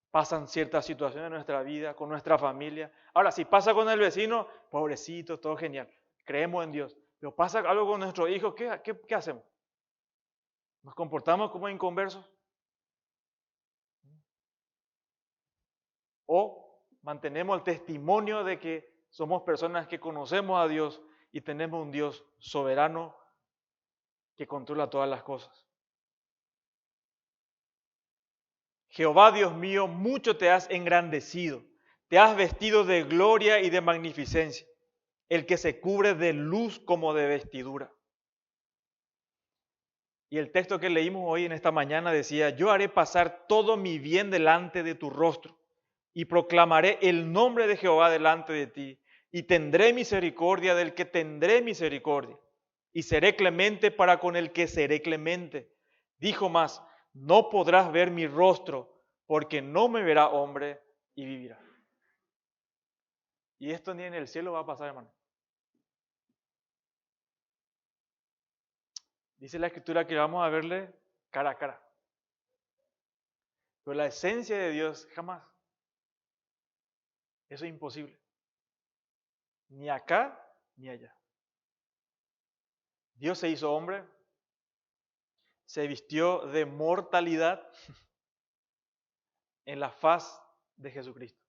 [SPEAKER 1] Pasan ciertas situaciones en nuestra vida, con nuestra familia. Ahora, si pasa con el vecino, pobrecito, todo genial. Creemos en Dios. Pero pasa algo con nuestros hijos, ¿qué hacemos? ¿Nos comportamos como inconversos? ¿O mantenemos el testimonio de que somos personas que conocemos a Dios y tenemos un Dios soberano que controla todas las cosas. Jehová Dios mío, mucho te has engrandecido, te has vestido de gloria y de magnificencia, el que se cubre de luz como de vestidura. Y el texto que leímos hoy en esta mañana decía, yo haré pasar todo mi bien delante de tu rostro y proclamaré el nombre de Jehová delante de ti y tendré misericordia del que tendré misericordia y seré clemente para con el que seré clemente. Dijo más, no podrás ver mi rostro porque no me verá hombre y vivirá. Y esto ni en el cielo va a pasar, hermano. Dice la Escritura que vamos a verle cara a cara. Pero la esencia de Dios jamás. Eso es imposible. Ni acá ni allá. Dios se hizo hombre, se vistió de mortalidad en la faz de Jesucristo.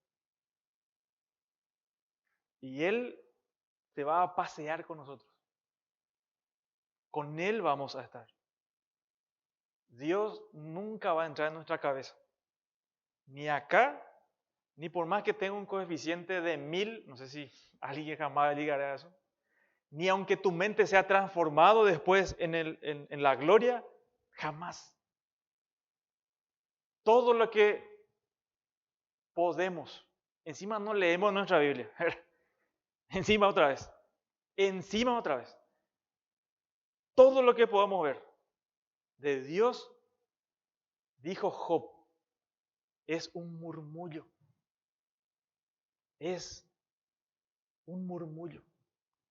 [SPEAKER 1] Y Él se va a pasear con nosotros. Con Él vamos a estar. Dios nunca va a entrar en nuestra cabeza. Ni acá, ni por más que tenga un coeficiente de 1000, no sé si alguien jamás llegará a eso, ni aunque tu mente sea transformado después en la gloria, jamás. Todo lo que podemos, encima no leemos nuestra Biblia, encima otra vez, todo lo que podamos ver de Dios, dijo Job, es un murmullo. Es un murmullo.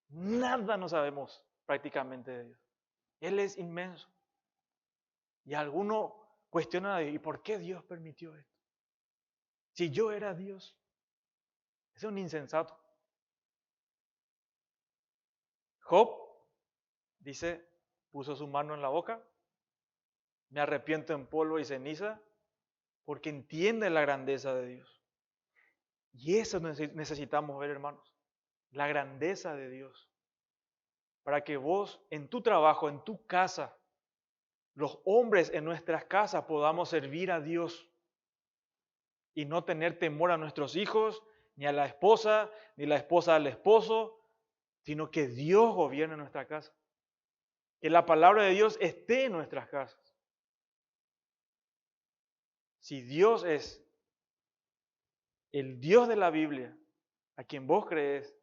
[SPEAKER 1] Nada no sabemos prácticamente de Dios. Él es inmenso. Y alguno cuestiona a Dios, ¿y por qué Dios permitió esto? Si yo era Dios, es un insensato. Job dice, puso su mano en la boca, me arrepiento en polvo y ceniza, porque entiende la grandeza de Dios. Y eso necesitamos ver, hermanos, la grandeza de Dios. Para que vos en tu trabajo, en tu casa, los hombres en nuestras casas podamos servir a Dios y no tener temor a nuestros hijos, ni a la esposa, ni la esposa al esposo, sino que Dios gobierne nuestra casa. Que la palabra de Dios esté en nuestras casas. Si Dios es el Dios de la Biblia, a quien vos crees,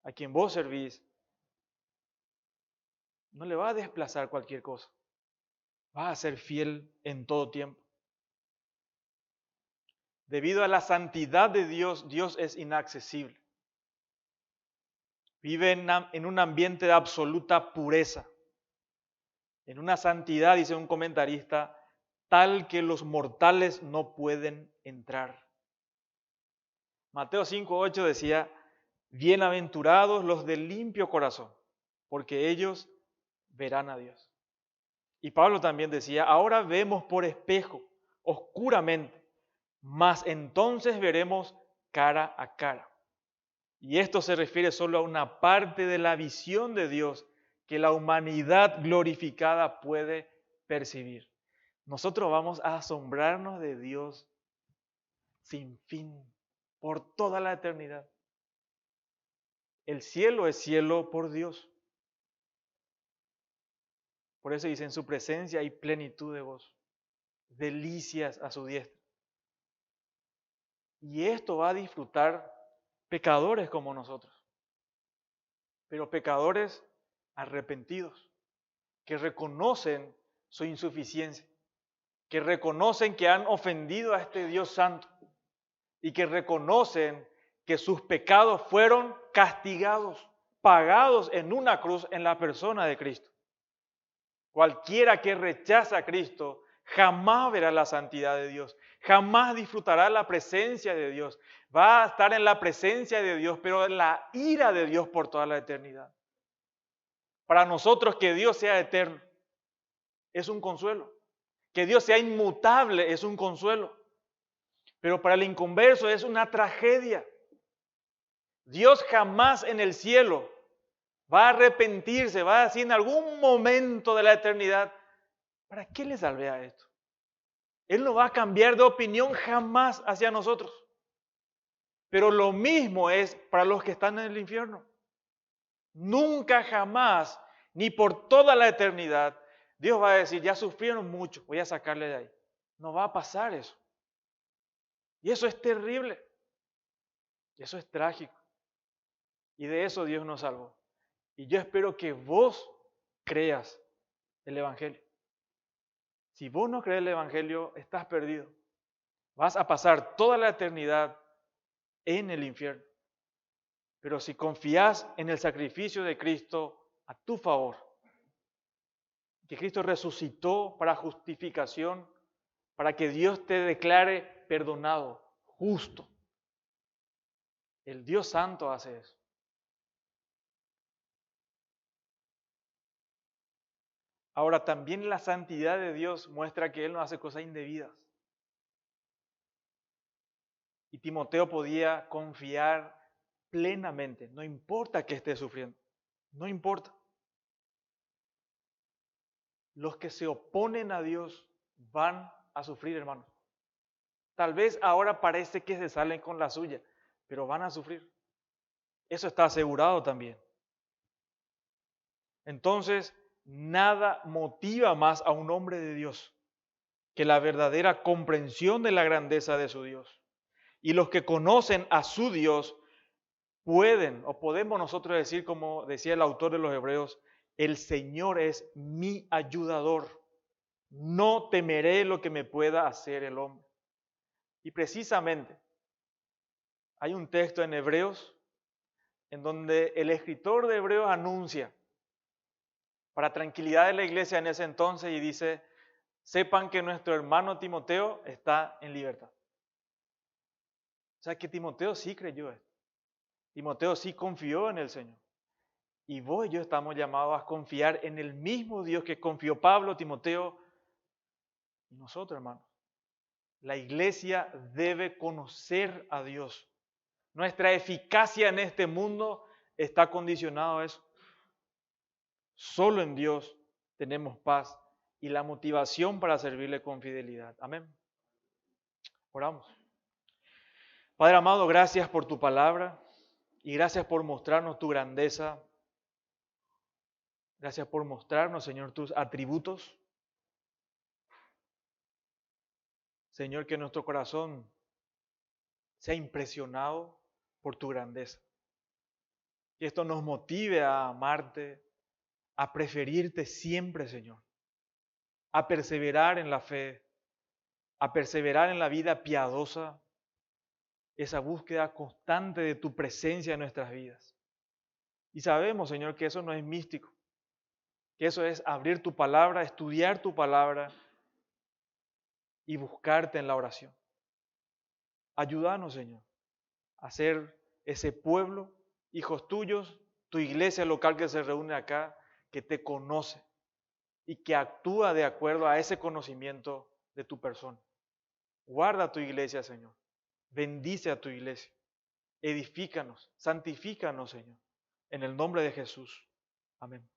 [SPEAKER 1] a quien vos servís, no le va a desplazar cualquier cosa. Va a ser fiel en todo tiempo. Debido a la santidad de Dios, Dios es inaccesible. Vive en un ambiente de absoluta pureza. En una santidad, dice un comentarista, tal que los mortales no pueden entrar. Mateo 5:8 decía, bienaventurados los de limpio corazón, porque ellos verán a Dios. Y Pablo también decía, ahora vemos por espejo, oscuramente, mas entonces veremos cara a cara. Y esto se refiere solo a una parte de la visión de Dios que la humanidad glorificada puede percibir. Nosotros vamos a asombrarnos de Dios sin fin, por toda la eternidad. El cielo es cielo por Dios. Por eso dice, en su presencia hay plenitud de gozo, delicias a su diestra. Y esto va a disfrutar pecadores como nosotros, pero pecadores arrepentidos, que reconocen su insuficiencia, que reconocen que han ofendido a este Dios santo y que reconocen que sus pecados fueron castigados, pagados en una cruz en la persona de Cristo. Cualquiera que rechaza a Cristo jamás verá la santidad de Dios, jamás disfrutará la presencia de Dios. Va a estar en la presencia de Dios, pero en la ira de Dios por toda la eternidad. Para nosotros que Dios sea eterno es un consuelo. Que Dios sea inmutable es un consuelo. Pero para el inconverso es una tragedia. Dios jamás en el cielo va a arrepentirse, va a decir en algún momento de la eternidad, ¿para qué le salvé a esto? Él no va a cambiar de opinión jamás hacia nosotros. Pero lo mismo es para los que están en el infierno. Nunca jamás, ni por toda la eternidad, Dios va a decir, ya sufrieron mucho, voy a sacarle de ahí. No va a pasar eso. Y eso es terrible. Eso es trágico. Y de eso Dios nos salvó. Y yo espero que vos creas el Evangelio. Si vos no crees el Evangelio, estás perdido. Vas a pasar toda la eternidad en el infierno. Pero si confías en el sacrificio de Cristo a tu favor, que Cristo resucitó para justificación, para que Dios te declare perdonado, justo. El Dios Santo hace eso. Ahora, también la santidad de Dios muestra que Él no hace cosas indebidas. Y Timoteo podía confiar plenamente, no importa que esté sufriendo, no importa. Los que se oponen a Dios van a sufrir, hermanos. Tal vez ahora parece que se salen con la suya, pero van a sufrir. Eso está asegurado también. Entonces, nada motiva más a un hombre de Dios que la verdadera comprensión de la grandeza de su Dios. Y los que conocen a su Dios pueden, o podemos nosotros decir, como decía el autor de los Hebreos, el Señor es mi ayudador. No temeré lo que me pueda hacer el hombre. Y precisamente hay un texto en Hebreos en donde el escritor de Hebreos anuncia para tranquilidad de la iglesia en ese entonces y dice, sepan que nuestro hermano Timoteo está en libertad. O sea que Timoteo sí creyó esto. Timoteo sí confió en el Señor. Y vos y yo estamos llamados a confiar en el mismo Dios que confió Pablo, Timoteo y nosotros, hermanos. La iglesia debe conocer a Dios. Nuestra eficacia en este mundo está condicionada a eso. Solo en Dios tenemos paz y la motivación para servirle con fidelidad. Amén. Oramos. Padre amado, gracias por tu palabra y gracias por mostrarnos tu grandeza. Gracias por mostrarnos, Señor, tus atributos. Señor, que nuestro corazón sea impresionado por tu grandeza. Que esto nos motive a amarte, a preferirte siempre, Señor. A perseverar en la fe, a perseverar en la vida piadosa, esa búsqueda constante de tu presencia en nuestras vidas. Y sabemos, Señor, que eso no es místico, que eso es abrir tu palabra, estudiar tu palabra y buscarte en la oración. Ayúdanos, Señor, a ser ese pueblo, hijos tuyos, tu iglesia local que se reúne acá, que te conoce y que actúa de acuerdo a ese conocimiento de tu persona. Guarda tu iglesia, Señor. Bendice a tu iglesia. Edifícanos, santifícanos, Señor. En el nombre de Jesús. Amén.